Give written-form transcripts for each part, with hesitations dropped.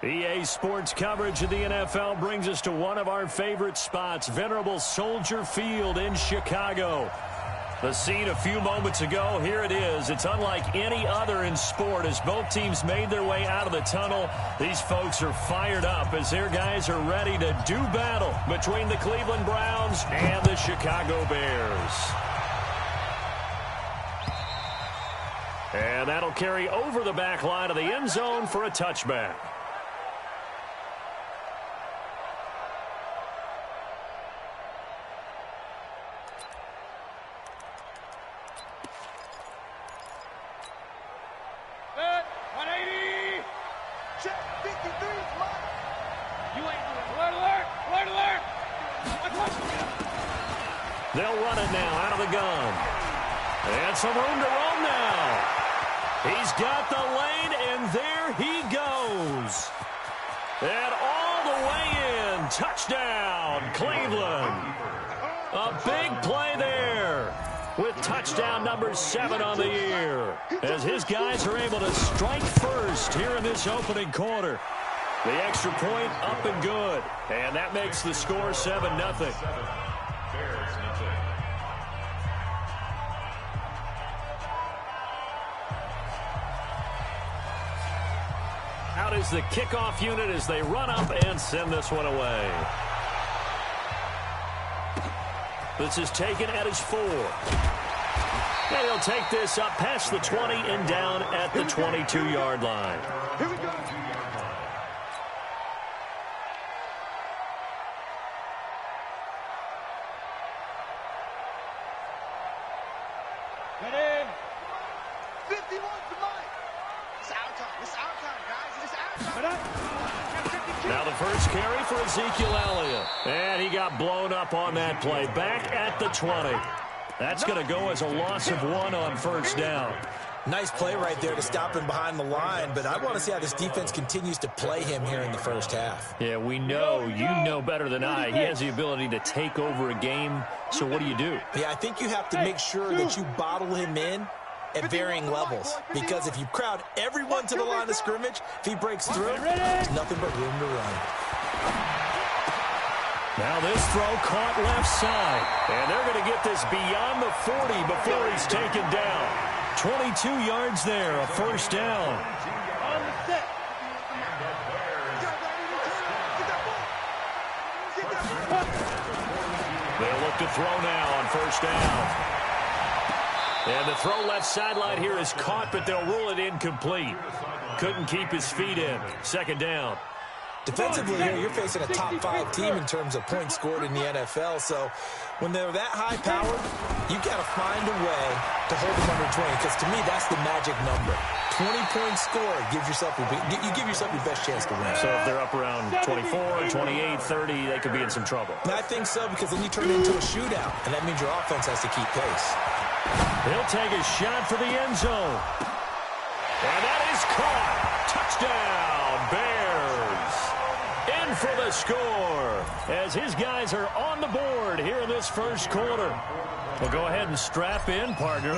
EA Sports coverage of the NFL brings us to one of our favorite spots, venerable Soldier Field in Chicago. The scene a few moments ago, here it is. It's unlike any other in sport as both teams made their way out of the tunnel. These folks are fired up as their guys are ready to do battle between the Cleveland Browns and the Chicago Bears. And that'll carry over the back line of the end zone for a touchback. They'll run it now out of the gun. And some room to roam now. He's got the lane, and there he goes. And all the way in. Touchdown, Cleveland. A big play there with touchdown number 7 on the year as his guys are able to strike first here in this opening quarter. The extra point up and good. And that makes the score 7-0. Out is the kickoff unit as they run up and send this one away. This is taken at his 4. And he'll take this up past the 20 and down at the 22-yard line. Here we go. Get in. 51 to Mike. It's our time. It's our time, guys. It's our time. Now the first carry for Ezekiel Elliott. And he got blown up on that play. Back at the 20. That's going to go as a loss of 1 on first down. Nice play right there to stop him behind the line, but I want to see how this defense continues to play him here in the first half. Yeah, we know, you know better than I, he has the ability to take over a game, so what do you do? Yeah, I think you have to make sure that you bottle him in at varying levels, because if you crowd everyone to the line of scrimmage, if he breaks through, there's nothing but room to run. Now this throw caught left side, and they're going to get this beyond the 40 before he's taken down. 22 yards there, a first down. They'll look to throw now on first down. And the throw left sideline here is caught, but they'll rule it incomplete. Couldn't keep his feet in. Second down. Defensively here, you're facing a top 5 team in terms of points scored in the NFL. So when they're that high powered, you got to find a way to hold them under 20. Because to me, that's the magic number. 20 points scored, you give yourself your best chance to win. So if they're up around 24, 28, 30, they could be in some trouble. And I think so, because then you turn it into a shootout, and that means your offense has to keep pace. He'll take a shot for the end zone. And that is caught. Touchdown, Bears. In for the score as his guys are on the board here in this first quarter. Well, go ahead and strap in, partner.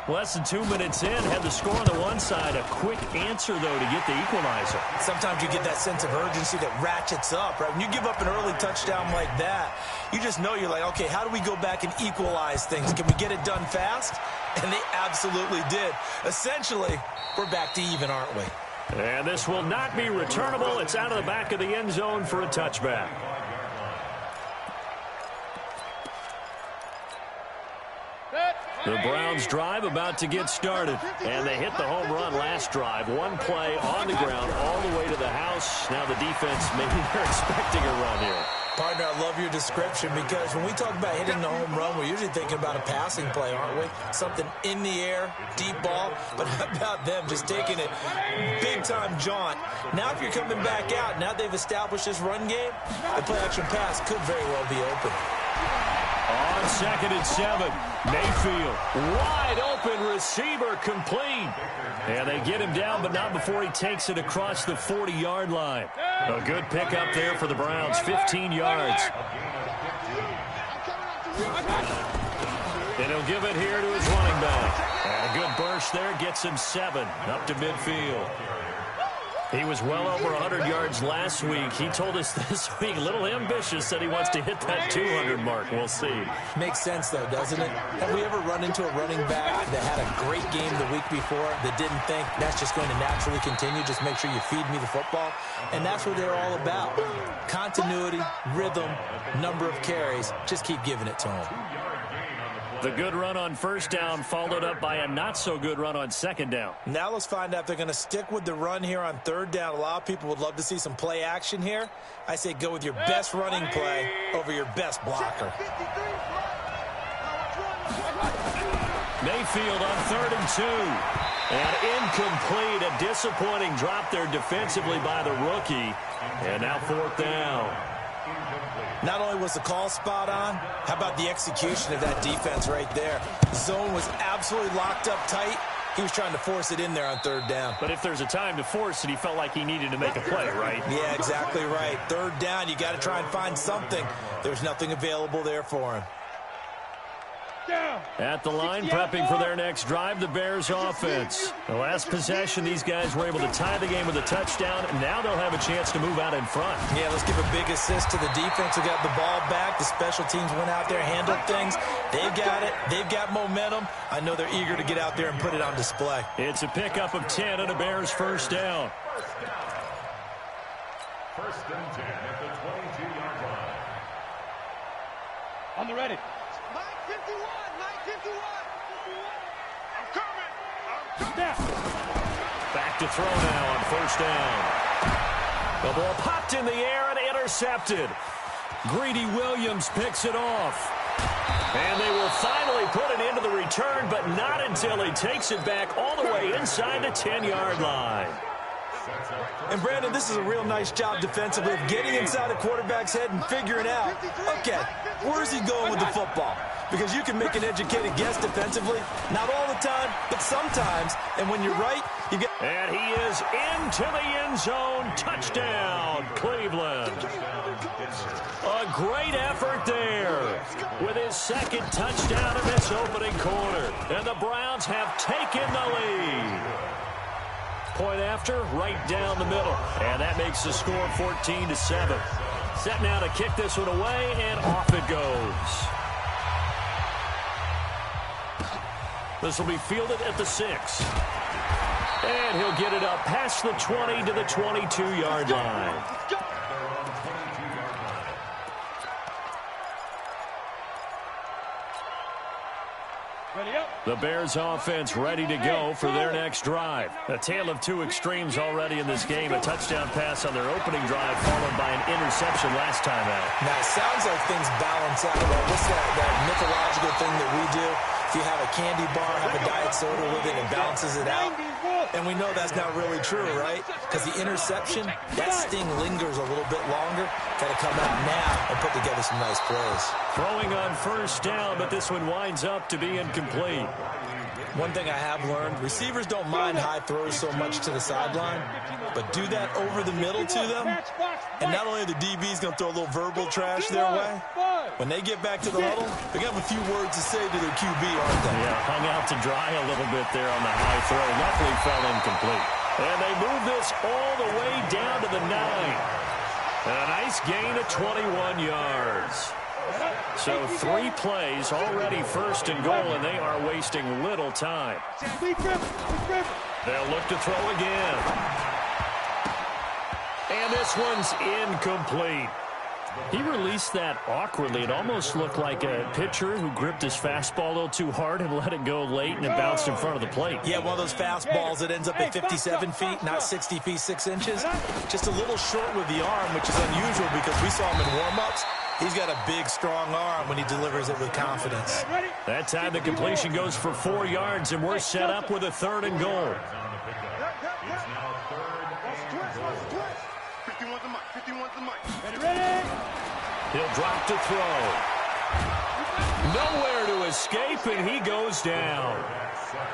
Less than 2 minutes in, had the score on the one side. A quick answer, though, to get the equalizer. Sometimes you get that sense of urgency that ratchets up, right? When you give up an early touchdown like that, you just know you're like, okay, how do we go back and equalize things? Can we get it done fast? And they absolutely did. Essentially, we're back to even, aren't we? And this will not be returnable. It's out of the back of the end zone for a touchback. The Browns drive about to get started, and they hit the home run last drive. One play on the ground all the way to the house. Now the defense, maybe they're expecting a run here. Partner, I love your description, because when we talk about hitting the home run, we're usually thinking about a passing play, aren't we? Something in the air, deep ball. But how about them just taking it big-time jaunt? Now if you're coming back out, now they've established this run game, the play-action pass could very well be open. On 2nd and 7, Mayfield, wide open receiver, complete. And they get him down, but not before he takes it across the 40-yard line. A good pickup there for the Browns, 15 yards. And he'll give it here to his running back. And a good burst there gets him 7 up to midfield. He was well over 100 yards last week. He told us this week, a little ambitious, said he wants to hit that 200 mark. We'll see. Makes sense, though, doesn't it? Have we ever run into a running back that had a great game the week before that didn't think that's just going to naturally continue? Just make sure you feed me the football. And that's what they're all about. Continuity, rhythm, number of carries. Just keep giving it to them. The good run on first down followed up by a not-so-good run on second down. Now let's find out if they're going to stick with the run here on third down. A lot of people would love to see some play action here. I say go with your best running play over your best blocker. Mayfield on 3rd and 2. And incomplete. A disappointing drop there defensively by the rookie. And now 4th down. Not only was the call spot on, how about the execution of that defense right there? The zone was absolutely locked up tight. He was trying to force it in there on 3rd down. But if there's a time to force it, he felt like he needed to make a play, right? Yeah, exactly right. 3rd down, you got to try and find something. There's nothing available there for him. At the line, prepping for their next drive, the Bears offense. The last possession, these guys were able to tie the game with a touchdown, and now they'll have a chance to move out in front. Yeah, let's give a big assist to the defense who got the ball back. The special teams went out there, handled things. They've got it. They've got momentum. I know they're eager to get out there and put it on display. It's a pickup of 10 and a Bears first down. 1st and 10 at the 22-yard line. On the ready. 951, 951. I'm coming. Back to throw now on first down. The ball popped in the air and intercepted. Greedy Williams picks it off. And they will finally put it into the return, but not until he takes it back all the way inside the 10-yard line. And, Brandon, this is a real nice job defensively of getting inside a quarterback's head and figuring out, okay, where's he going with the football? Because you can make an educated guess defensively, not all the time, but sometimes. And when you're right, you get... And he is into the end zone. Touchdown, Cleveland. A great effort there with his 2nd touchdown in this opening quarter. And the Browns have taken the lead. Point after, right down the middle. And that makes the score 14-7. Set now to kick this one away, and off it goes. This will be fielded at the 6. And he'll get it up past the 20 to the 22-yard line. The Bears offense ready to go for their next drive. A tale of two extremes already in this game. A touchdown pass on their opening drive followed by an interception last time out. Now, it sounds like things balance out. What's that mythological thing that we do? If you have a candy bar, have a diet soda with it, and balances it out. And we know that's not really true, right? Because the interception, that sting lingers a little bit longer. Got to come out now and put together some nice plays. Throwing on first down, but this one winds up to be incomplete. One thing I have learned, receivers don't mind high throws so much to the sideline, but do that over the middle to them, and not only are the DBs going to throw a little verbal trash their way, when they get back to the huddle, they're going to have a few words to say to their QB, aren't they? Yeah, hung out to dry a little bit there on the high throw. Luckily fell incomplete. And they move this all the way down to the 9. And a nice gain of 21 yards. So 3 plays, already 1st and goal, and they are wasting little time. They'll look to throw again. And this one's incomplete. He released that awkwardly. It almost looked like a pitcher who gripped his fastball a little too hard and let it go late, and it bounced in front of the plate. Yeah, one of those fastballs that ends up at 57 feet, not 60 feet, 6 inches. Just a little short with the arm, which is unusual because we saw him in warm-ups. He's got a big, strong arm when he delivers it with confidence. That time the completion goes for 4 yards, and we're set up with a 3rd and goal. 51's the mic. Ready? He'll drop to throw. Nowhere to escape, and he goes down.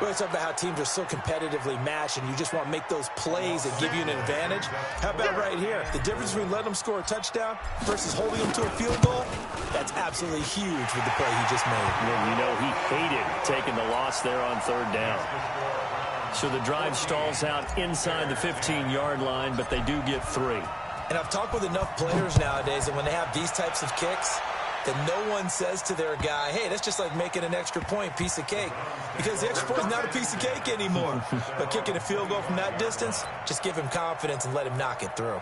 We're talking about how teams are so competitively matched, and you just want to make those plays that give you an advantage. How about right here? The difference between letting them score a touchdown versus holding them to a field goal, that's absolutely huge with the play he just made. Well, you know, he hated taking the loss there on 3rd down. So the drive stalls out inside the 15-yard line, but they do get 3. And I've talked with enough players nowadays that when they have these types of kicks, that no one says to their guy, hey, that's just like making an extra point, piece of cake. Because the extra point is not a piece of cake anymore. But kicking a field goal from that distance, just give him confidence and let him knock it through.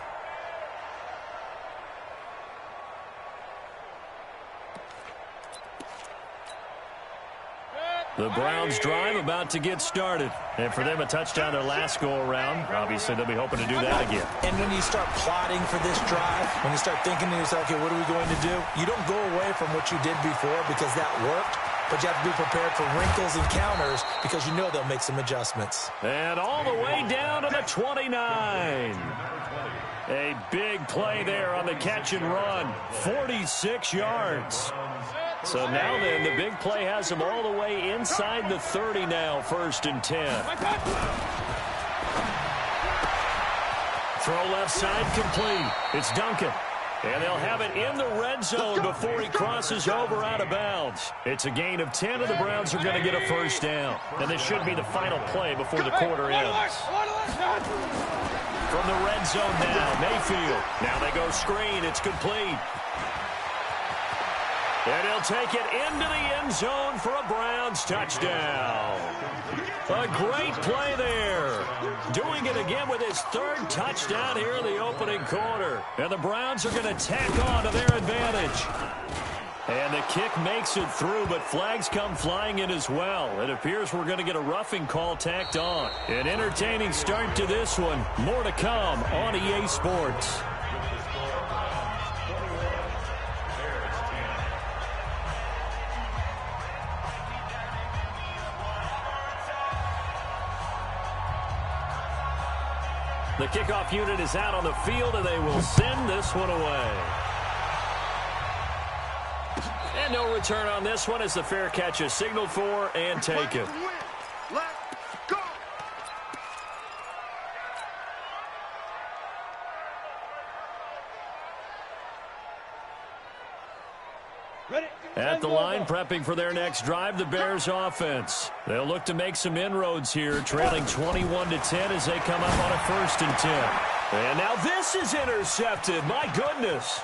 The Browns drive about to get started. And for them, a touchdown their last go-around. Obviously, they'll be hoping to do that again. And when you start plotting for this drive, when you start thinking to yourself, okay, what are we going to do? You don't go away from what you did before because that worked, but you have to be prepared for wrinkles and counters because you know they'll make some adjustments. And all the way down to the 29. A big play there on the catch and run. 46 yards. So now then, the big play has them all the way inside the 30 now, 1st and 10. Throw left side complete. It's Duncan. And they'll have it in the red zone before he crosses over out of bounds. It's a gain of 10, and the Browns are going to get a 1st down. And this should be the final play before the quarter ends. From the red zone now, Mayfield. Now they go screen. It's complete. And he'll take it into the end zone for a Browns touchdown. A great play there. Doing it again with his 3rd touchdown here in the opening quarter. And the Browns are going to tack on to their advantage. And the kick makes it through, but flags come flying in as well. It appears we're going to get a roughing call tacked on. An entertaining start to this one. More to come on EA Sports. The kickoff unit is out on the field, and they will send this one away. And no return on this one as the fair catch is signaled for and taken. Let's go. At the line, prepping for their next drive, the Bears offense. They'll look to make some inroads here, trailing 21-10 as they come up on a 1st and 10. And now this is intercepted. My goodness.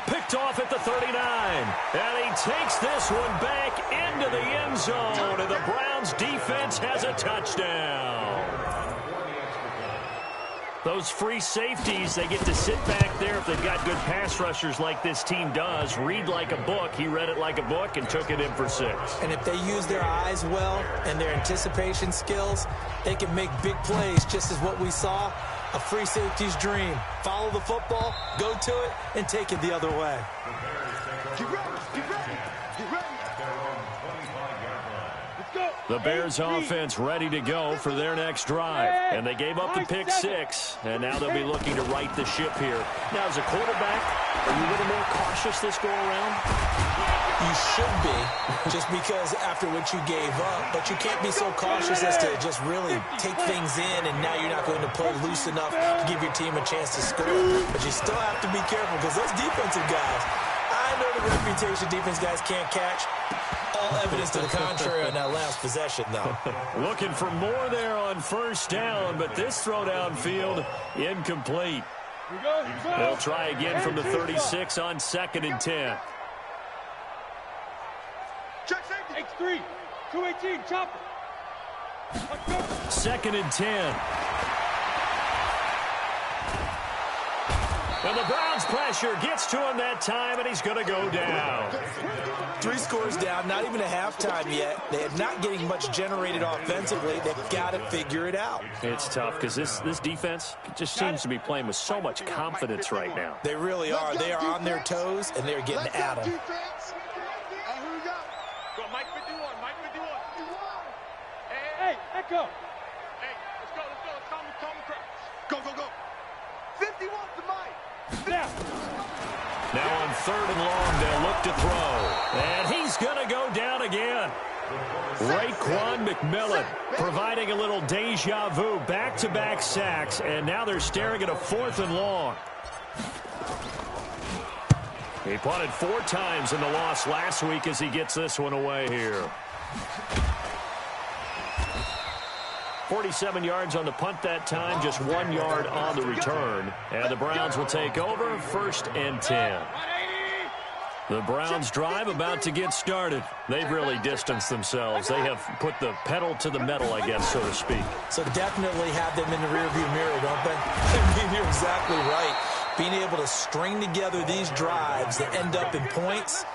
Picked off at the 39. And he takes this one back into the end zone. And the Browns defense has a touchdown. Those free safeties, they get to sit back there if they've got good pass rushers like this team does. Read like a book. He read it like a book and took it in for 6. And if they use their eyes well and their anticipation skills, they can make big plays, just as what we saw. A free safety's dream. Follow the football, go to it, and take it the other way. Get ready. Get ready. Get ready. The Bears offense ready to go for their next drive. And they gave up the pick 6, and now they'll be looking to right the ship here. Now, as a quarterback, are you a little more cautious this go-around? You should be, just because after what you gave up, but you can't be so cautious as to just really take things in, and now you're not going to play loose enough to give your team a chance to score. But you still have to be careful, because those defensive guys, I know the reputation defense guys can't catch. All evidence to the contrary on that last possession, though. Looking for more there on 1st down, but this throw downfield incomplete. They'll try again from the 36 on 2nd and 10. Check safety. X3, 218, chopper. 2nd and 10. And the Browns pressure gets to him that time, and he's going to go down. 3 scores down, not even a halftime yet. They're not getting much generated offensively. They've got to figure it out. It's tough because this defense just seems to be playing with so much confidence right now. They really are. They are on their toes, and they're getting at them. Who we got? Go, Mike 51, Mike 51. Hey, Echo. Hey, let's go. Let's calm the crowd. Go. 51 to Mike. Now on 3rd and long, they'll look to throw. And he's going to go down again. Raekwon McMillan providing a little deja vu, back-to-back sacks, and now they're staring at a 4th and long. He punted 4 times in the loss last week as he gets this one away here. 47 yards on the punt that time, just 1 yard on the return. And the Browns will take over, 1st and 10. The Browns drive about to get started. They've really distanced themselves. They have put the pedal to the metal, I guess, so to speak. So definitely have them in the rearview mirror, don't they? I mean, you're exactly right. Being able to string together these drives that end up in points,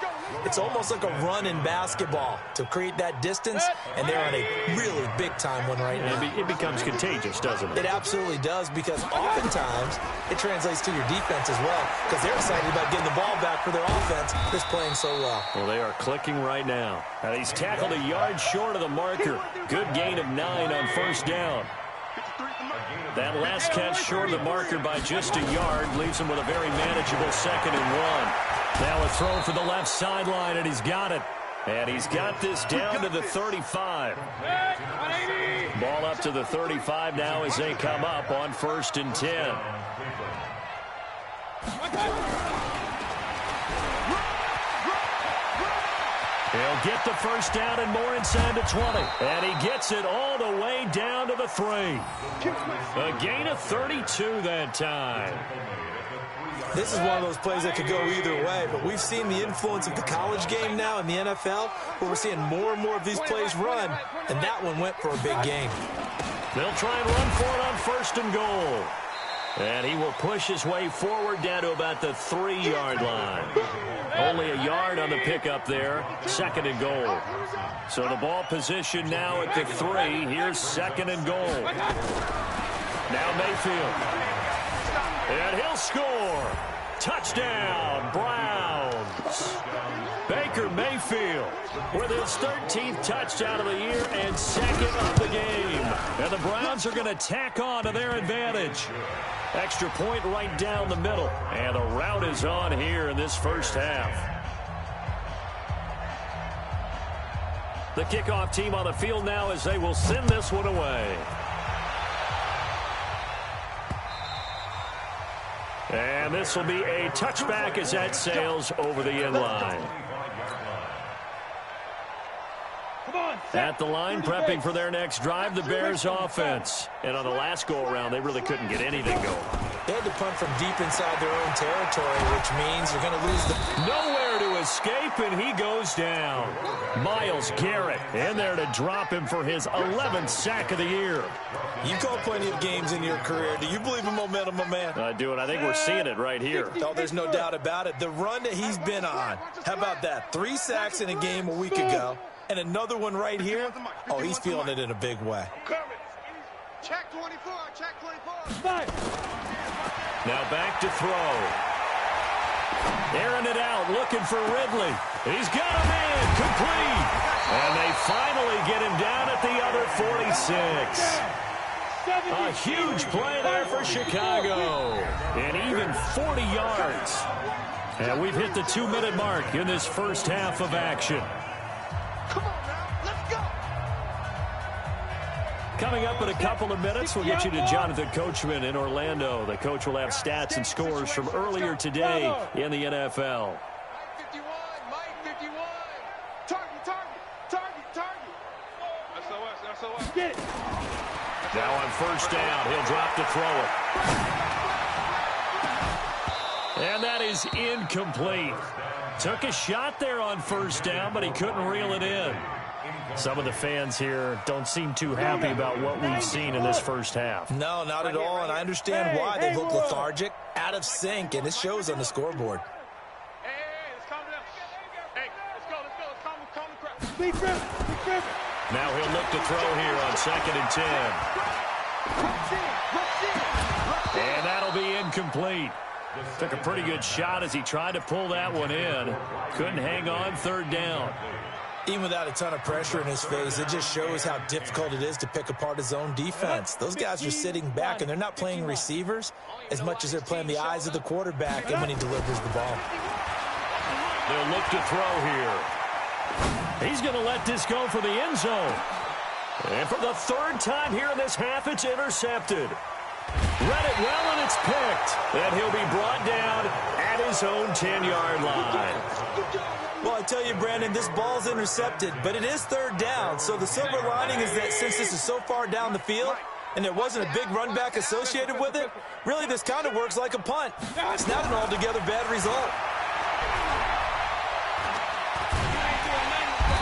it's almost like a run in basketball to create that distance, and they're on a really big-time one right now. It becomes contagious, doesn't it? It absolutely does, because oftentimes it translates to your defense as well, because they're excited about getting the ball back for their offense that's playing so well. Well, they are clicking right now. And he's tackled a yard short of the marker. Good gain of 9 on 1st down. That last catch short of the marker by just a yard leaves him with a very manageable 2nd and 1. Now a throw for the left sideline, and he's got it. And he's got this down to the 35. Ball up to the 35 now as they come up on 1st and 10. He'll get the 1st down and more inside the 20. And he gets it all the way down to the 3. A gain of 32 that time. This is one of those plays that could go either way, but we've seen the influence of the college game now in the NFL, where we're seeing more and more of these plays run, and that one went for a big gain. They'll try and run for it on 1st and goal. And he will push his way forward down to about the 3-yard line. Only a yard on the pickup there. 2nd and goal. So the ball position now at the 3. Here's 2nd and goal. Now Mayfield. And he'll score. Touchdown, Browns. Baker Mayfield with his 13th touchdown of the year and 2nd of the game. And the Browns are going to tack on to their advantage. Extra point right down the middle. And the route is on here in this 1st half. The kickoff team on the field now as they will send this one away. And this will be a touchback as that sails over the end line. At the line, prepping for their next drive, the Bears offense. And on the last go-around, they really couldn't get anything going. They had to punt from deep inside their own territory, which means they're going to lose the... Nowhere to escape, and he goes down. Myles Garrett in there to drop him for his 11th sack of the year. You've called plenty of games in your career. Do you believe in momentum, my man? I do, and I think we're seeing it right here. Oh, there's no doubt about it. The run that he's been on, how about that? 3 sacks in a game a week ago, and another one right here. Oh, he's feeling it in a big way. Check 24, check 24. Now back to throw. Airing it out, looking for Ridley. He's got a man, complete. And they finally get him down at the other 46. A huge play there for Chicago. And even 40 yards. And we've hit the 2-minute mark in this 1st half of action. Come on now, let's go. Coming up in a couple of minutes, we'll get you to Jonathan Coachman in Orlando. The coach will have stats and scores from earlier today in the NFL. Mike 51. Target. SOS. Get it. Now on 1st down, he'll drop to throw it. And that is incomplete. Took a shot there on 1st down, but he couldn't reel it in. Some of the fans here don't seem too happy about what we've seen in this 1st half. No, not at all, and I understand why. They look lethargic, out of sync, and it shows on the scoreboard. Hey, let's calm down. Hey, let's go. Let's calm the crowd. Big grip. Now he'll look to throw here on 2nd and 10. And that'll be incomplete. Took a pretty good shot as he tried to pull that one in. Couldn't hang on 3rd down. Even without a ton of pressure in his face, it just shows how difficult it is to pick apart his own defense. Those guys are sitting back, and they're not playing receivers as much as they're playing the eyes of the quarterback and when he delivers the ball. They'll look to throw here. He's going to let this go for the end zone. And for the 3rd time here in this half, it's intercepted. Read it well, and it's picked. And he'll be brought down at his own 10-yard line. Well, I tell you, Brandon, this ball's intercepted, but it is third down. So the silver lining is that since this is so far down the field and there wasn't a big run back associated with it, really this kind of works like a punt. It's not an altogether bad result.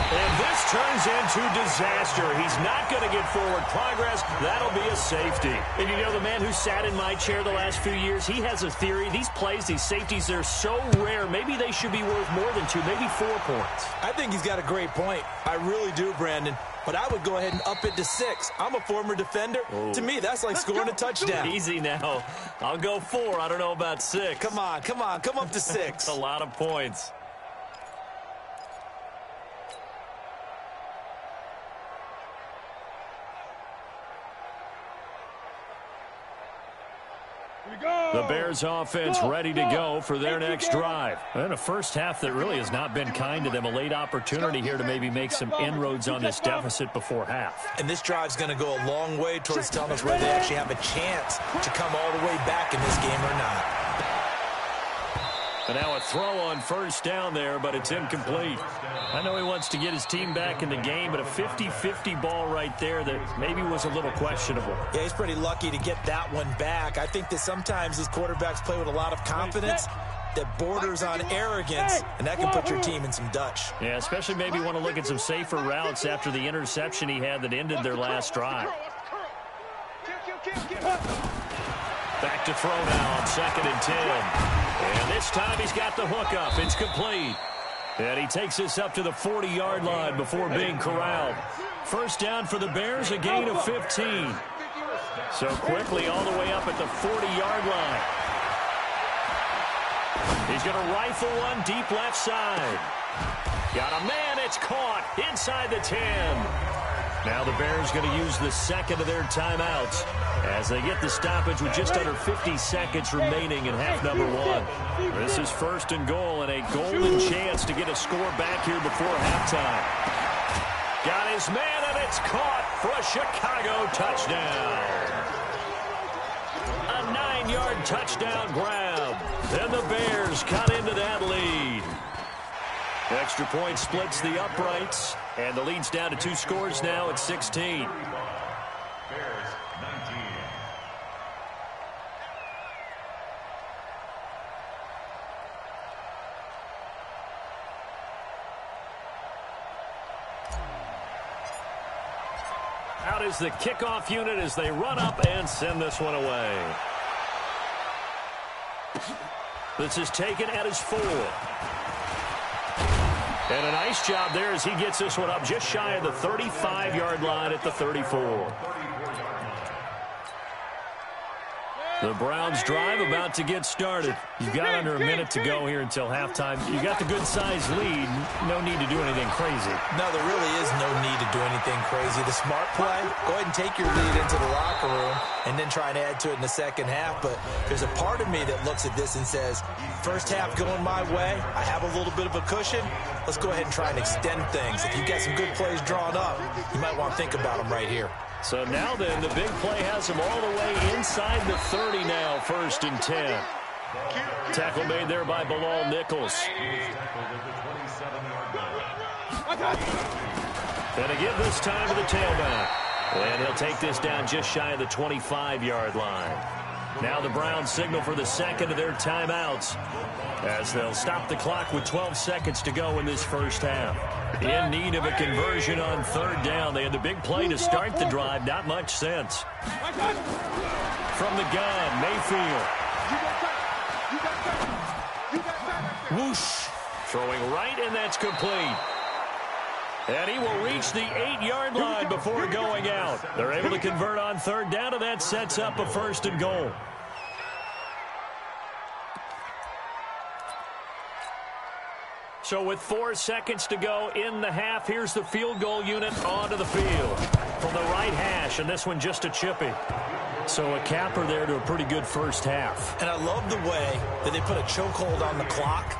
And this turns into disaster. He's not going to get forward progress. That'll be a safety. And you know, the man who sat in my chair the last few years, he has a theory. These plays, these safeties, they're so rare. Maybe they should be worth more than 2, maybe 4 points. I think he's got a great point. I really do, Brandon. But I would go ahead and up it to 6. I'm a former defender. Oh. To me, that's like scoring a touchdown. Easy now. I'll go 4. I don't know about 6. Come on. Come up to 6. A lot of points. The Bears offense ready to go for their next drive. And a first half that really has not been kind to them. A late opportunity here to maybe make some inroads on this deficit before half. And this drive's going to go a long way towards telling us whether they actually have a chance to come all the way back in this game or not. And now a throw on first down there, but it's incomplete. I know he wants to get his team back in the game, but a 50-50 ball right there that maybe was a little questionable. Yeah, he's pretty lucky to get that one back. I think that sometimes these quarterbacks play with a lot of confidence that borders on arrogance, and that can put your team in some Dutch. Yeah, especially maybe want to look at some safer routes after the interception he had that ended their last drive. Back to throw now on 2nd and 10. And this time he's got the hook up. It's complete. And he takes this up to the 40-yard line before being corralled. First down for the Bears, a gain of 15. So quickly all the way up at the 40-yard line. He's going to rifle one deep left side. Got a man, it's caught inside the 10. Now the Bears going to use the second of their timeouts as they get the stoppage with just under 50 seconds remaining in half number 1. This is 1st and goal and a golden chance to get a score back here before halftime. Got his man, and it's caught for a Chicago touchdown. A 9-yard touchdown grab. And the Bears cut into that lead. Extra point splits the uprights, and the lead's down to 2 scores now at 16. Bears 19. Out is the kickoff unit as they run up and send this one away. This is taken at his 4. And a nice job there as he gets this one up just shy of the 35-yard line at the 34. The Browns drive about to get started. You've got under a minute to go here until halftime. You got the good-sized lead. No need to do anything crazy. No, there really is no need to do anything crazy. The smart play, go ahead and take your lead into the locker room and then try and add to it in the second half. But there's a part of me that looks at this and says, first half going my way, I have a little bit of a cushion. Let's go ahead and try and extend things. If you've got some good plays drawn up, you might want to think about them right here. So now then, the big play has him all the way inside the 30 now, 1st and 10. Tackle made there by Bilal Nichols. And again this time to the tailback. And he'll take this down just shy of the 25-yard line. Now the Browns signal for the second of their timeouts as they'll stop the clock with 12 seconds to go in this first half. In need of a conversion on 3rd down. They had the big play to start the drive. Not much sense. From the gun, Mayfield. Whoosh. Throwing right, and that's complete. And he will reach the 8-yard line before going out. They're able to convert on 3rd down, and that sets up a 1st and goal. So with 4 seconds to go in the half, here's the field goal unit onto the field from the right hash, and this one just a chippy. So a capper there to a pretty good first half. And I love the way that they put a chokehold on the clock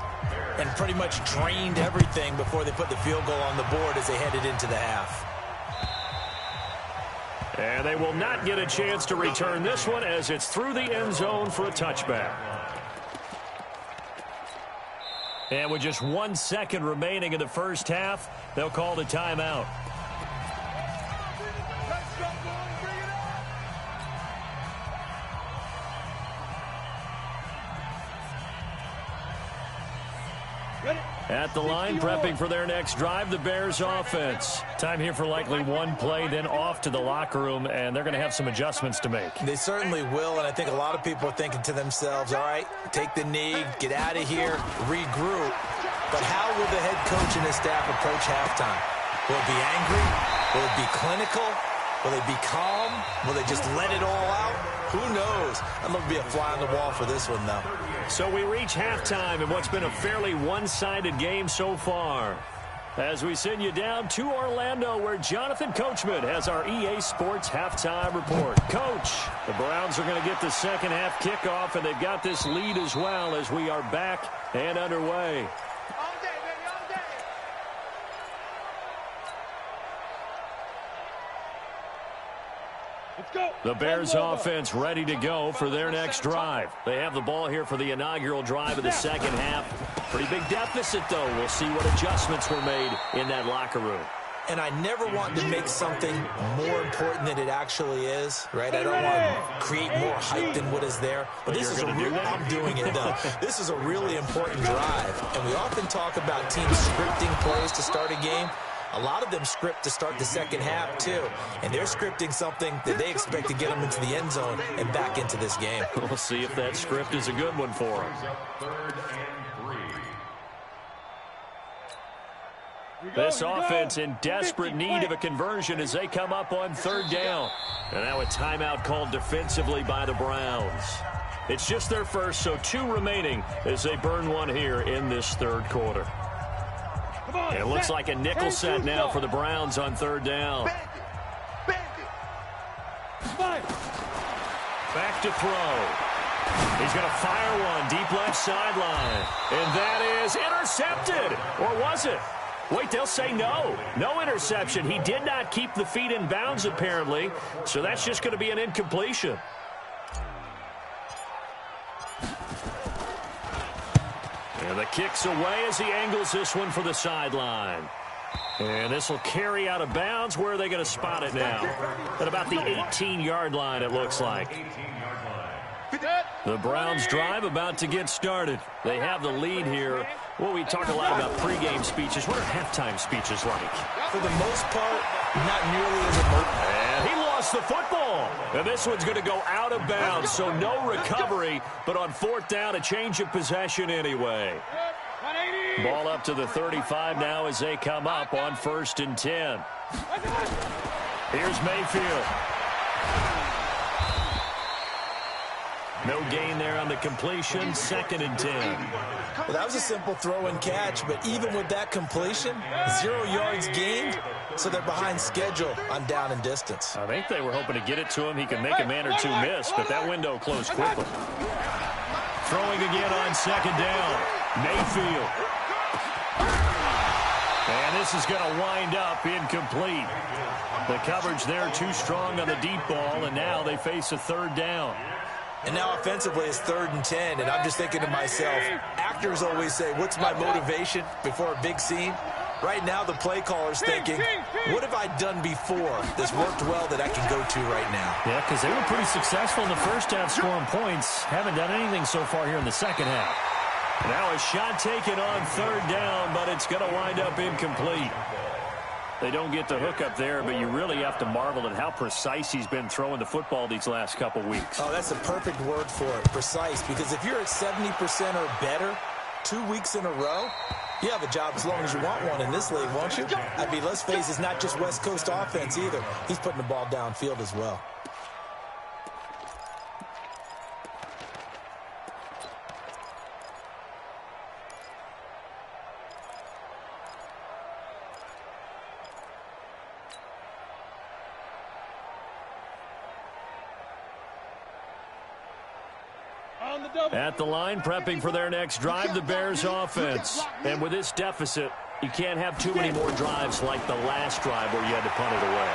and pretty much drained everything before they put the field goal on the board as they headed into the half. And they will not get a chance to return this one as it's through the end zone for a touchback. And with just 1 second remaining in the first half, they'll call the timeout. At the line, prepping for their next drive, the Bears offense. Time here for likely one play, then off to the locker room, and they're going to have some adjustments to make. They certainly will, and I think a lot of people are thinking to themselves, all right, take the knee, get out of here, regroup. But how will the head coach and his staff approach halftime? Will it be angry? Will it be clinical? Will they be calm? Will they just let it all out? Who knows? I'm going to be a fly on the wall for this one, though. So we reach halftime in what's been a fairly one-sided game so far. As we send you down to Orlando, where Jonathan Coachman has our EA Sports halftime report. Coach, the Browns are going to get the second half kickoff, and they've got this lead as well as we are back and underway. The Bears offense ready to go for their next drive. They have the ball here for the inaugural drive of the second half. Pretty big deficit, though. We'll see what adjustments were made in that locker room. And I never want to make something more important than it actually is, right? I don't want to create more hype than what is there. But this is I'm doing it, though. This is a really important drive. And we often talk about teams scripting plays to start a game. A lot of them script to start the second half, too. And they're scripting something that they expect to get them into the end zone and back into this game. We'll see if that script is a good one for them. This offense in desperate need of a conversion as they come up on third down. And now a timeout called defensively by the Browns. It's just their first, so 2 remaining as they burn one here in this third quarter. And it looks like a nickel set now for the Browns on third down. Back to throw. He's going to fire one deep left sideline. And that is intercepted. Or was it? Wait, they'll say no. No interception. He did not keep the feet in bounds, apparently. So that's just going to be an incompletion. And the kick's away as he angles this one for the sideline. And this will carry out of bounds. Where are they going to spot it now? At about the 18-yard line, it looks like. The Browns drive about to get started. They have the lead here. Well, we talk a lot about pregame speeches. What are halftime speeches like? For the most part, not nearly as emotional. And he lost the football. And this one's going to go out of bounds, so no recovery. But on fourth down, a change of possession anyway. Ball up to the 35 now as they come up on 1st and 10. Here's Mayfield. No gain there on the completion. 2nd and 10. Well, that was a simple throw and catch, but even with that completion, 0 yards gained, so they're behind schedule on down and distance. I think they were hoping to get it to him. He could make a man or two miss, but that window closed quickly. Throwing again on 2nd down. Mayfield. And this is going to wind up incomplete. The coverage there too strong on the deep ball, and now they face a 3rd down. And now offensively it's 3rd and 10, and I'm just thinking to myself, actors always say, what's my motivation before a big scene? Right now the play caller's thinking, what have I done before that's worked well that I can go to right now? Yeah, because they were pretty successful in the first half scoring points. Haven't done anything so far here in the second half. Now a shot taken on 3rd down, but it's going to wind up incomplete. They don't get the hook up there, but you really have to marvel at how precise he's been throwing the football these last couple weeks. Oh, that's a perfect word for it, precise, because if you're at 70% or better 2 weeks in a row, you have a job as long as you want one in this league, won't you? I mean, let's face it, it's not just West Coast offense either. He's putting the ball downfield as well. At the line, prepping for their next drive, the Bears offense. And with this deficit, you can't have too many more drives like the last drive where you had to punt it away.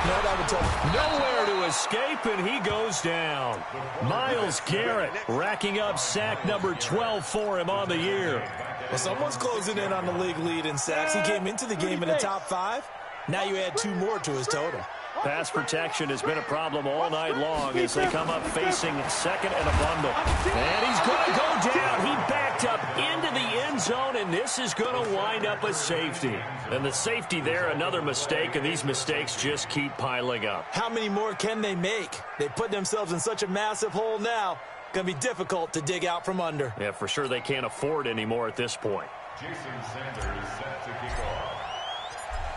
No, that would tell. Nowhere to escape, and he goes down. Myles Garrett racking up sack number 12 for him on the year. Well, someone's closing in on the league lead in sacks. He came into the game in the top 5. Now you add 2 more to his total. Pass protection has been a problem all night long as they come up facing second and a bundle. And he's going to go down. He backed up into the end zone, and this is going to wind up a safety. And the safety there, another mistake, and these mistakes just keep piling up. How many more can they make? They put themselves in such a massive hole now. Going to be difficult to dig out from under. Yeah, for sure they can't afford anymore at this point. Jason Sanders set to kick off.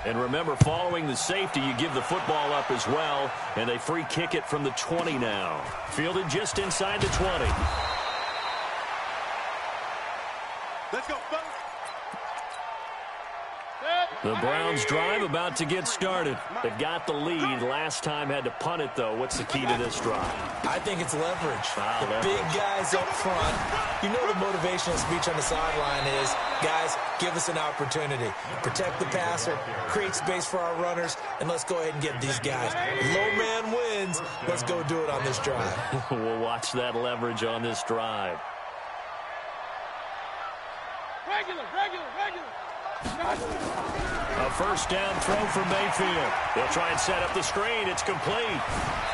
And remember, following the safety, you give the football up as well, and they free kick it from the 20 now. Fielded just inside the 20. Let's go, folks. The Browns drive about to get started. They've got the lead. Last time had to punt it, though. What's the key to this drive? I think it's leverage. Wow, the big guys up front. You know the motivational speech on the sideline is, guys, give us an opportunity. Protect the passer, create space for our runners, and let's go ahead and get these guys. Low man wins. Let's go do it on this drive. We'll watch that leverage on this drive. Regular. A first down throw for Mayfield. They'll try and set up the screen. It's complete.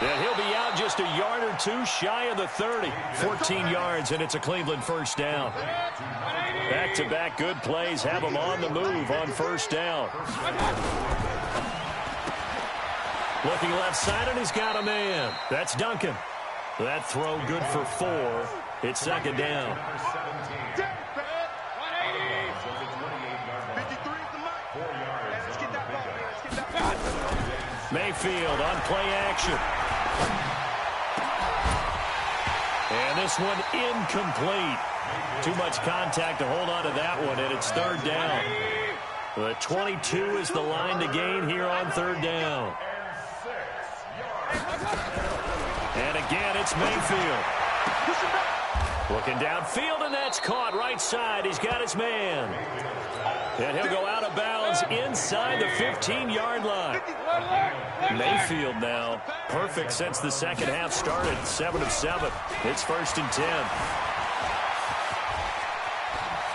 And he'll be out just a yard or 2 shy of the 30. 14 yards, and it's a Cleveland first down. Back-to-back good plays have them on the move on first down. Looking left side, and he's got a man. That's Duncan. That throw good for 4. It's second down. Mayfield on play action. And this one incomplete. Too much contact to hold on to that one, and it's third down. The 22 is the line to gain here on third down. And again, it's Mayfield. Looking downfield, and that's caught right side. He's got his man. And he'll go out of bounds inside the 15-yard line. Mayfield now, perfect since the second half started, 7 of 7. It's first and 10.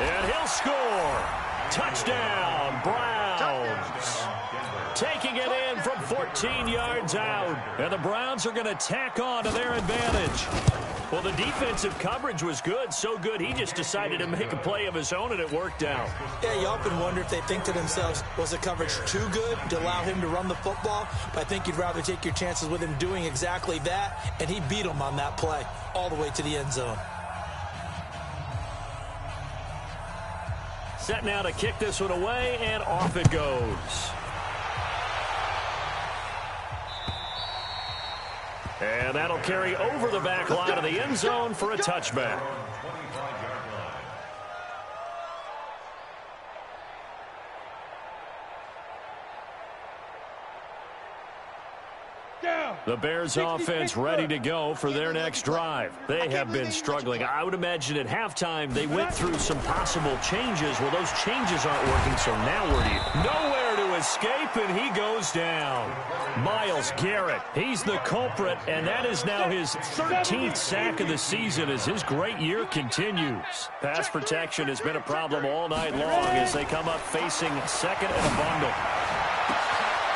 And he'll score. Touchdown, Browns. Taking it in from 14 yards out. And the Browns are going to tack on to their advantage. Well, the defensive coverage was good, so good he just decided to make a play of his own, and it worked out. Yeah, you often wonder if they think to themselves, was the coverage too good to allow him to run the football? But I think you'd rather take your chances with him doing exactly that, and he beat him on that play all the way to the end zone. Set now to kick this one away, and off it goes. And that'll carry over the back line of the end zone for a touchback. The Bears offense ready to go for their next drive. They have been struggling. I would imagine at halftime they went through some possible changes. Well, those changes aren't working, so now where do you? Nowhere to escape, and he goes down. Myles Garrett, he's the culprit, and that is now his 13th sack of the season as his great year continues. Pass protection has been a problem all night long as they come up facing second and a bundle.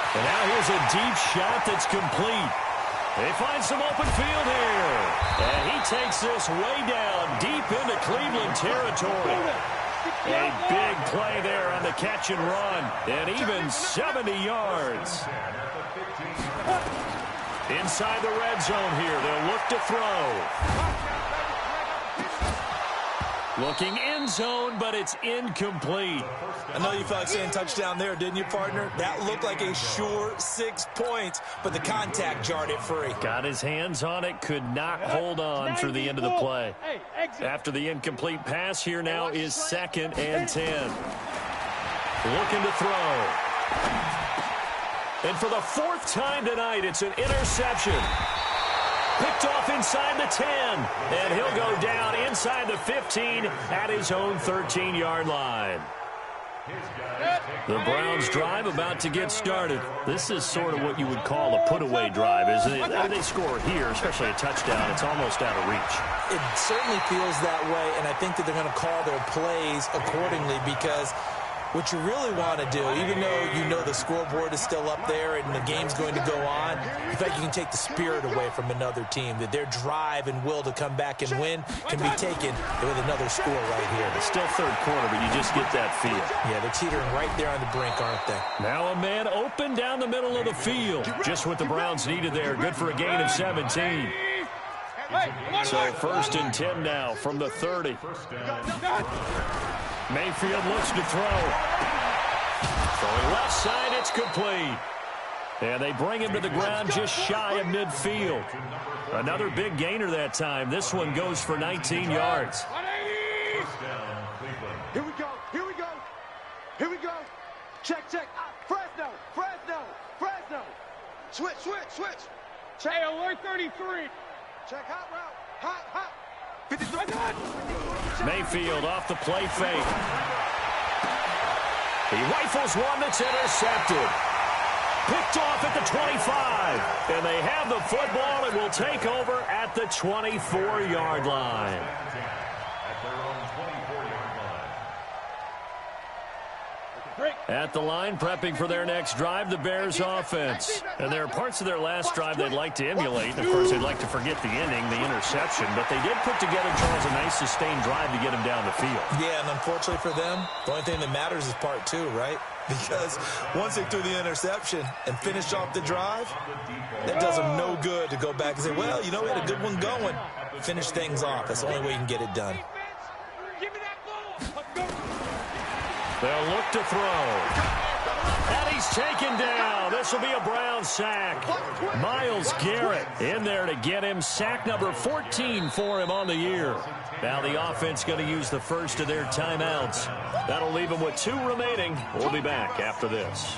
And now here's a deep shot that's complete. They find some open field here. And he takes this way down deep into Cleveland territory. A big play there on the catch and run. And even 70 yards. Inside the red zone here. They'll look to throw. Looking end zone, but it's incomplete. I know you felt like saying touchdown there, didn't you, partner? That looked like a sure 6 points, but the contact jarred it free. Got his hands on it, could not hold on through the end of the play. After the incomplete pass, here now is second and 10. Looking to throw. And for the 4th time tonight, it's an interception. Picked off inside the 10, and he'll go down inside the 15 at his own 13-yard line. The Browns drive about to get started. This is sort of what you would call a put-away drive, isn't it? I mean, they score here, especially a touchdown. It's almost out of reach. It certainly feels that way, and I think that they're going to call their plays accordingly because what you really want to do, even though you know the scoreboard is still up there and the game's going to go on, in fact, you can take the spirit away from another team, that their drive and will to come back and win can be taken with another score right here. It's still third quarter, but you just get that feel. Yeah, they're teetering right there on the brink, aren't they? Now a man open down the middle of the field. Just what the Browns needed there. Good for a gain of 17. So 1st and 10 now from the 30. Mayfield looks to throw. Throwing left side, it's complete. And they bring him to the ground just shy of midfield. Another big gainer that time. This one goes for 19 yards. Here we go. Here we go. Here we go. Check. Fresno. Switch. Check. Hey, alert 33. Check hot route. Hot. 53. Mayfield off the play fake. He rifles one that's intercepted. Picked off at the 25. And they have the football and will take over at the 24-yard line. At the line, prepping for their next drive, the Bears offense. And there are parts of their last drive they'd like to emulate. Of course, they'd like to forget the ending, the interception. But they did put together, Charles, a nice sustained drive to get them down the field. Yeah, and unfortunately for them, the only thing that matters is part 2, right? Because once they threw the interception and finished off the drive, that does them no good to go back and say, well, you know, we had a good one going. Finish things off. That's the only way you can get it done. Give me that ball. Let's go. They'll look to throw. And he's taken down. This will be a Brown sack. Myles Garrett in there to get him. Sack number 14 for him on the year. Now the offense going to use the first of their timeouts. That'll leave them with 2 remaining. We'll be back after this.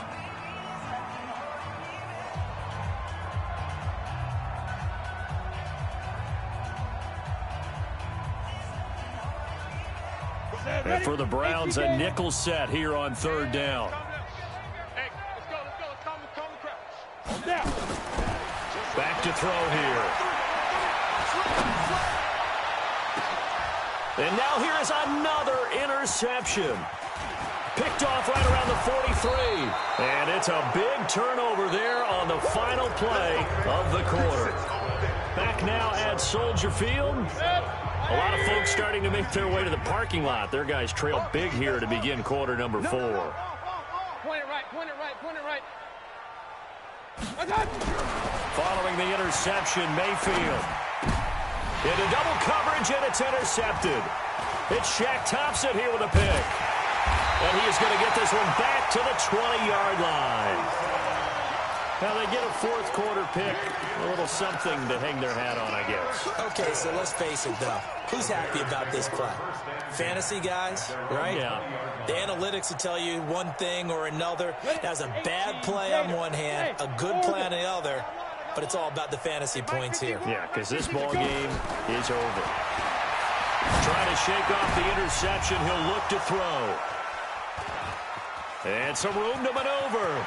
And for the Browns, a nickel set here on 3rd down. Hey, let's go. Calm the crowd. Back to throw here. And now here is another interception. Picked off right around the 43. And it's a big turnover there on the final play of the quarter. Back now at Soldier Field. A lot of folks starting to make their way to the parking lot. Their guys trail big here to begin quarter number 4. Point it right. Following the interception, Mayfield into double coverage, and it's intercepted. It's Shaq Thompson here with a pick. And he is going to get this one back to the 20-yard line. Now they get a 4th quarter pick, a little something to hang their hat on, I guess. Okay, so let's face it, though. Who's happy about this play? Fantasy guys, right? Yeah. The analytics will tell you one thing or another. That's a bad play on one hand, a good play on the other, but it's all about the fantasy points here. Yeah, because this ball game is over. Trying to shake off the interception. He'll look to throw. And some room to maneuver.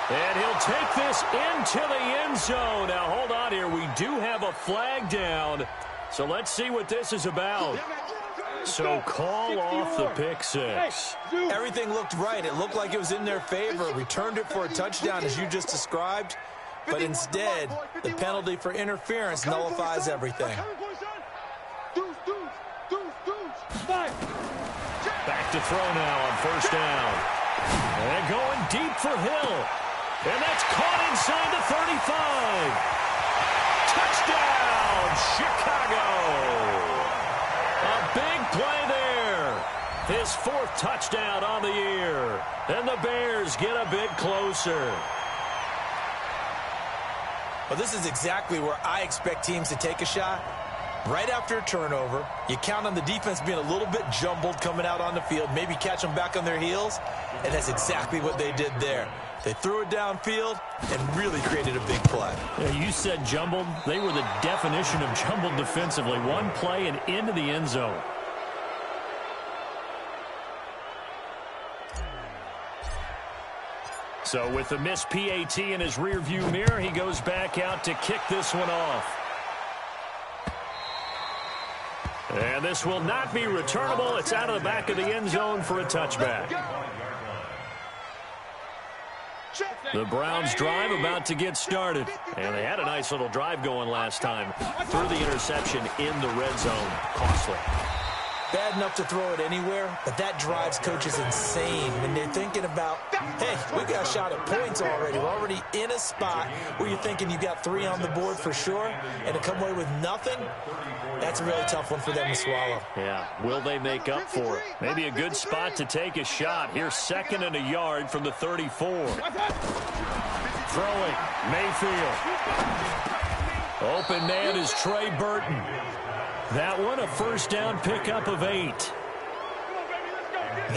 And he'll take this into the end zone. Now, hold on here. We do have a flag down. So let's see what this is about. So call off the pick six. Everything looked right. It looked like it was in their favor. Returned it for a touchdown, as you just described. But instead, the penalty for interference nullifies everything. Back to throw now on 1st down. And going deep for Hill. And that's caught inside the 35. Touchdown, Chicago. A big play there. His 4th touchdown on the year. And the Bears get a bit closer. Well, this is exactly where I expect teams to take a shot. Right after a turnover, you count on the defense being a little bit jumbled coming out on the field, maybe catch them back on their heels, and that's exactly what they did there. They threw it downfield and really created a big play. Yeah, you said jumbled. They were the definition of jumbled defensively. One play and into the end zone. So with the missed PAT in his rearview mirror, he goes back out to kick this one off. And this will not be returnable. It's out of the back of the end zone for a touchback. The Browns drive about to get started. And they had a nice little drive going last time. Threw the interception in the red zone. Costly. Bad enough to throw it anywhere, but that drives coaches insane when they're thinking about, hey, we got a shot at points already. We're already in a spot where you're thinking you got 3 on the board for sure, and to come away with nothing, that's a really tough one for them to swallow. Yeah, will they make up for it? Maybe a good spot to take a shot. Here's 2nd and a yard from the 34. Throwing, Mayfield. Open man is Trey Burton. That one, a first down pickup of 8.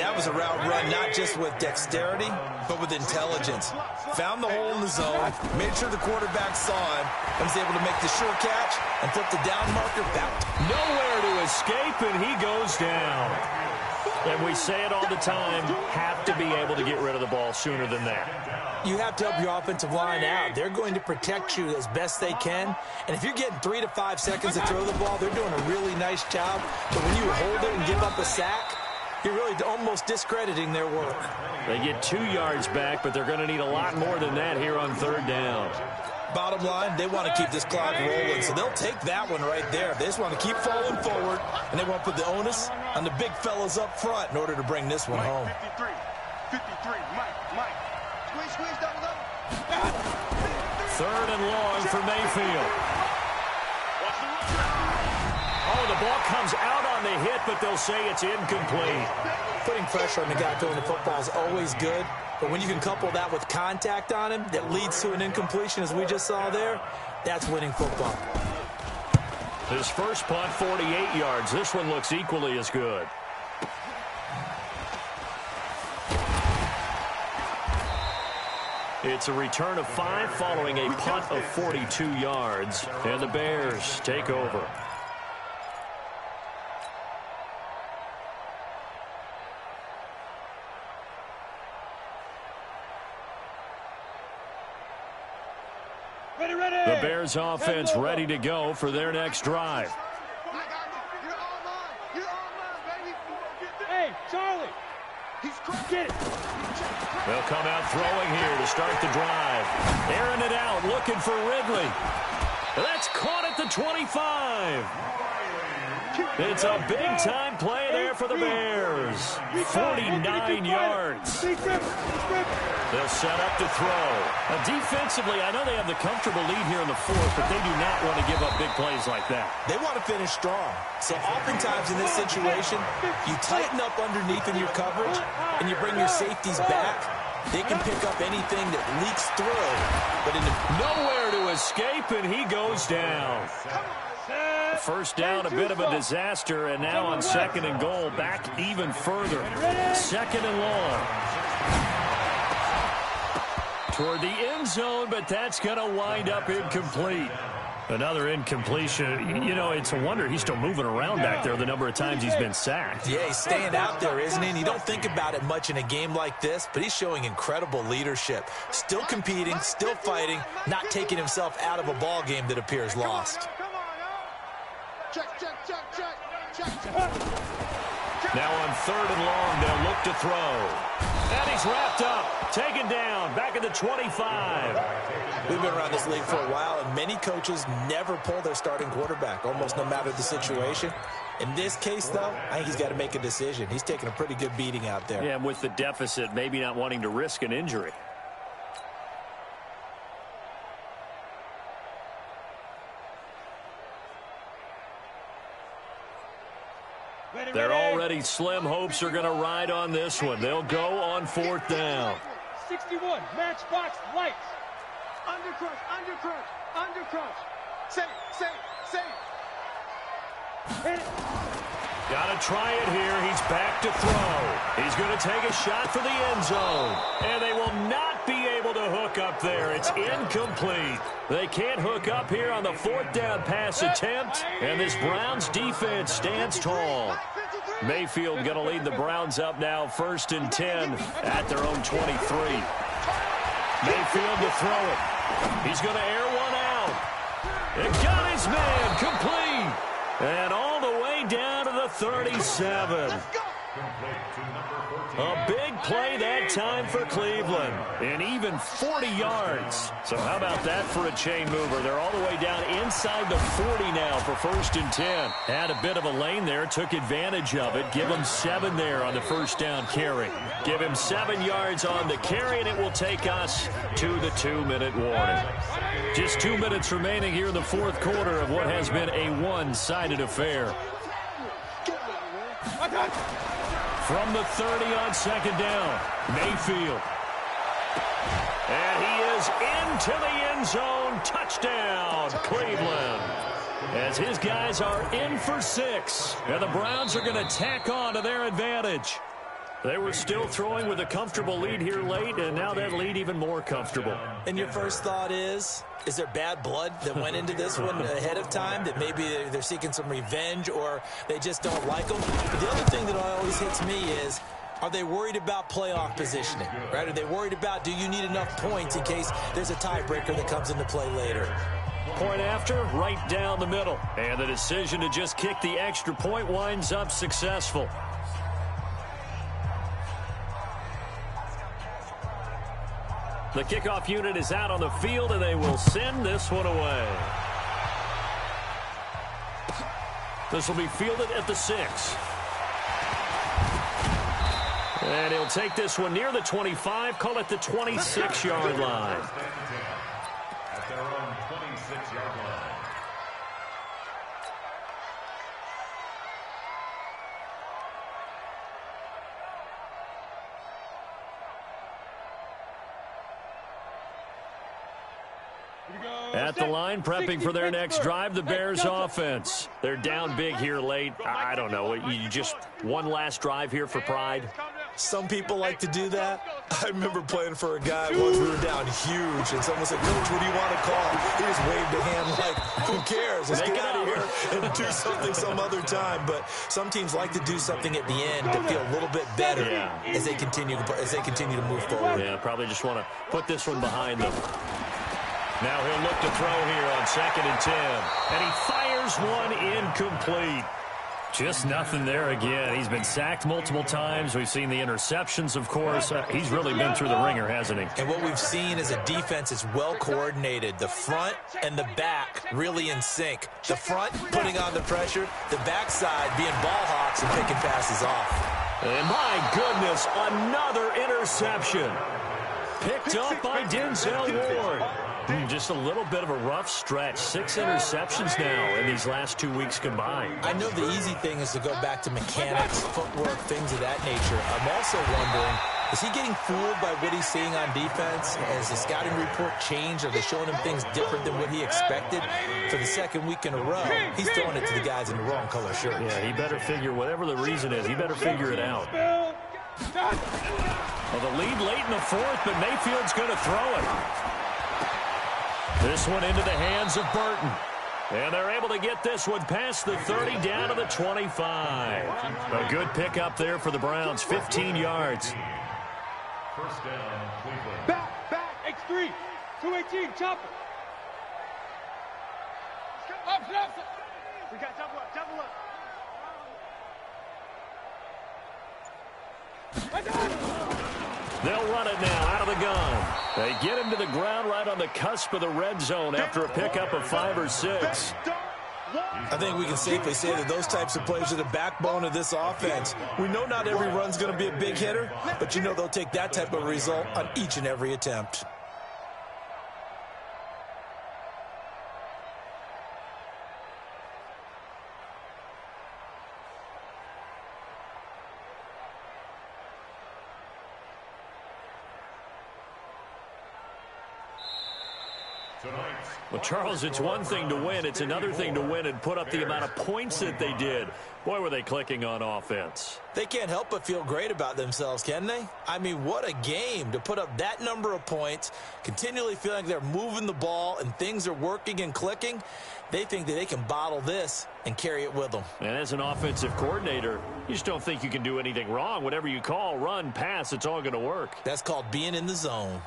That was a route run, not just with dexterity, but with intelligence. Found the hole in the zone, made sure the quarterback saw him, and was able to make the sure catch and flip the down marker back. Nowhere to escape, and he goes down. And we say it all the time, have to be able to get rid of the ball sooner than that. You have to help your offensive line out. They're going to protect you as best they can. And if you're getting 3 to 5 seconds to throw the ball, they're doing a really nice job. But when you hold it and give up a sack, you're really almost discrediting their work. They get 2 yards back, but they're going to need a lot more than that here on 3rd down. Bottom line, they want to keep this clock rolling, so they'll take that one right there. They just want to keep falling forward, and they want to put the onus on the big fellas up front in order to bring this one home. 53, Mike. Squeeze, double. 3rd and long for Mayfield. Oh, the ball comes out on the hit, but they'll say it's incomplete. Putting pressure on the guy throwing the football is always good, but when you can couple that with contact on him that leads to an incompletion, as we just saw there, that's winning football. His first punt, 48 yards. This one looks equally as good. It's a return of 5 following a punt of 42 yards, and the Bears take over. The Bears offense ready to go for their next drive. You're all mine, baby. Hey, Charlie. Get it. They'll come out throwing here to start the drive. Airing it out, looking for Ridley. That's caught at the 25. It's a big-time play there for the Bears. 49 yards. They'll set up to throw. Now, defensively, I know they have the comfortable lead here in the 4th, but they do not want to give up big plays like that. They want to finish strong. So oftentimes in this situation, you tighten up underneath in your coverage, and you bring your safeties back. They can pick up anything that leaks through. But nowhere to escape, and he goes down. First down, a bit of a disaster, and now on 2nd and goal, back even further. 2nd and long. Toward the end zone, but that's going to wind up incomplete. Another incompletion. You know, it's a wonder he's still moving around back there the number of times he's been sacked. Yeah, he's staying out there, isn't he? And you don't think about it much in a game like this, but he's showing incredible leadership. Still competing, still fighting, not taking himself out of a ball game that appears lost. Check. Now on 3rd and long, they'll look to throw. And he's wrapped up, taken down, back at the 25. We've been around this league for a while, and many coaches never pull their starting quarterback, almost no matter the situation. In this case, though, I think he's got to make a decision. He's taking a pretty good beating out there. Yeah, and with the deficit, maybe not wanting to risk an injury. They're already slim hopes are going to ride on this one. They'll go on 4th down. 61, matchbox lights. Undercrush. Safe. Hit it. Got to try it here. He's back to throw. He's going to take a shot for the end zone. And they will not be able to hook up there. It's incomplete. They can't hook up here on the 4th down pass attempt. And this Browns defense stands tall. Mayfield going to lead the Browns up now 1st and 10 at their own 23. Mayfield to throw it. He's going to air one out. It got his man complete. And all the way down to the 37. A big play that time for Cleveland. And even 40 yards. So how about that for a chain mover? They're all the way down inside the 40 now for 1st and 10. Had a bit of a lane there. Took advantage of it. Give him 7 there on the first down carry. Give him 7 yards on the carry, and it will take us to the 2-minute warning. Just 2 minutes remaining here in the fourth quarter of what has been a one-sided affair. From the 30 on 2nd down, Mayfield. And he is into the end zone. Touchdown, Cleveland. As his guys are in for 6. And the Browns are going to tack on to their advantage. They were still throwing with a comfortable lead here late, and now that lead even more comfortable. And your first thought is there bad blood that went into this one ahead of time, that maybe they're seeking some revenge or they just don't like them? But the other thing that always hits me is, are they worried about playoff positioning, right? Are they worried about, do you need enough points in case there's a tiebreaker that comes into play later? Point after, right down the middle. And the decision to just kick the extra point winds up successful. The kickoff unit is out on the field, and they will send this one away. This will be fielded at the 6. And he'll take this one near the 25, call it the 26-yard line. At their own 26-yard line. At the line, prepping for their next drive, the Bears offense. They're down big here late. I don't know. You just one last drive here for pride. Some people like to do that. I remember playing for a guy once. We were down huge, and someone said, "Coach, what do you want to call?" He just waved a hand like, "Who cares? Let's get out of here and do something some other time." But some teams like to do something at the end to feel a little bit better as they continue to move forward. Yeah, probably just want to put this one behind them. Now he'll look to throw here on 2nd and 10. And he fires one incomplete. Just nothing there again. He's been sacked multiple times. We've seen the interceptions, of course. He's really been through the ringer, hasn't he? And what we've seen is a defense is well coordinated. The front and the back really in sync. The front putting on the pressure. The backside being ball hawks and picking passes off. And my goodness, another interception. Picked up by Denzel Ward. Just a little bit of a rough stretch. 6 interceptions now in these last 2 weeks combined. I know the easy thing is to go back to mechanics, footwork, things of that nature. I'm also wondering, is he getting fooled by what he's seeing on defense? Has the scouting report changed? Are they showing him things different than what he expected? For the 2nd week in a row, he's throwing it to the guys in the wrong color shirts. Yeah, he better figure, whatever the reason is, he better figure it out. Well, the lead late in the 4th, but Mayfield's going to throw it. This one into the hands of Burton. And they're able to get this one past the 30 down to the 25. A good pickup there for the Browns, 15 yards. First down, Cleveland. Back, X3, 218, chopper. Up. We got double up. They'll run it now out of the gun. They get him to the ground right on the cusp of the red zone after a pickup of 5 or 6. I think we can safely say that those types of plays are the backbone of this offense. We know not every run's going to be a big hitter, but you know they'll take that type of result on each and every attempt. Well, Charles, it's one thing to win. It's another thing to win and put up the amount of points that they did. Boy, were they clicking on offense. They can't help but feel great about themselves, can they? I mean, what a game to put up that number of points, continually feeling like they're moving the ball and things are working and clicking. They think that they can bottle this and carry it with them. And as an offensive coordinator, you just don't think you can do anything wrong. Whatever you call, run, pass, it's all going to work. That's called being in the zone.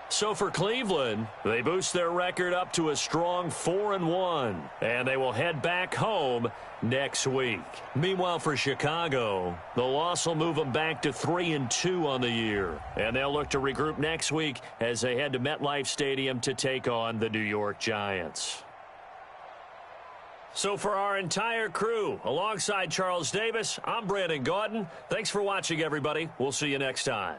So for Cleveland, they boost their record up to a strong 4-1, and they will head back home next week. Meanwhile, for Chicago, the loss will move them back to 3-2 on the year, and they'll look to regroup next week as they head to MetLife Stadium to take on the New York Giants. So for our entire crew, alongside Charles Davis, I'm Brandon Gaudin. Thanks for watching, everybody. We'll see you next time.